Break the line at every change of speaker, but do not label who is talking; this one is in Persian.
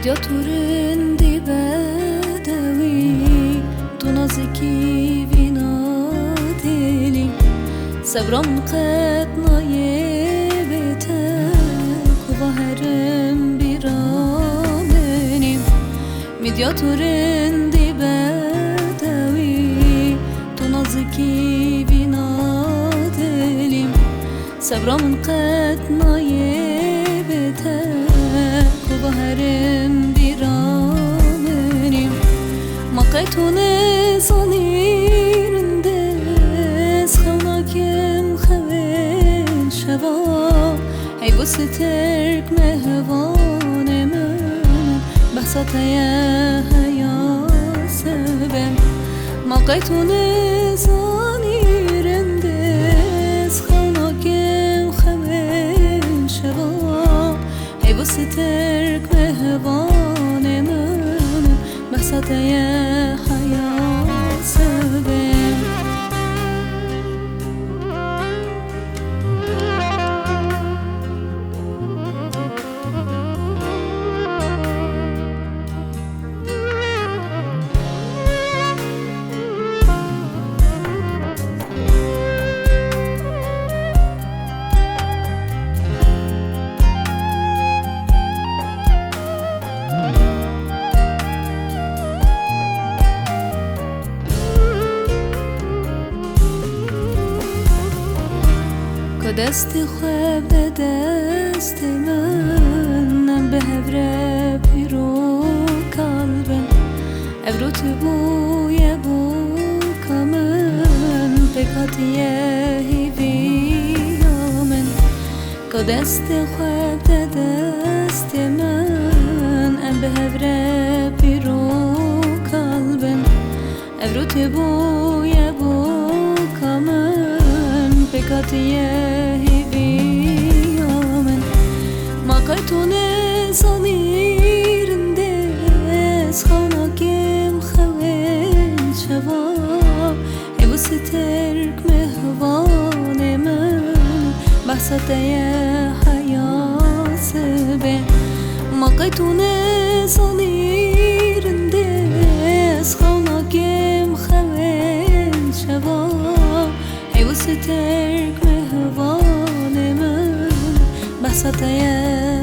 مدياتورن دي بدوي تنازكي بنادلي صبرم قد نايبتك وظهرم برامني مدياتورن دي بدوي تنازكي بنادلي صبرم قد نايبتك وظهرم برامني ما قيتوني صنيرندس خوناكم خوين شبا هي بسترك مهوان من بحثت يا هيا سبم ما قيتوني صنيرندس خوناكم خوين شبا هي بسترك مهوان من بحثت يا هيا سبم دست خواب دست من به هفره پیرو قلبم ابرو تو بوی بو کامن بکاتیه هیویامن که دست خواب دست من به هفره پیرو قلبم ابرو تو بوی بو کامن بکاتیه ما قيتوني صنيرندس خوناكم خوين شبا هي بسترك مهوان من بحثت يا حيا سبم ما قيتوني صنيرندس خوناكم خوين شبا هي بسترك مهوان من بحثت يا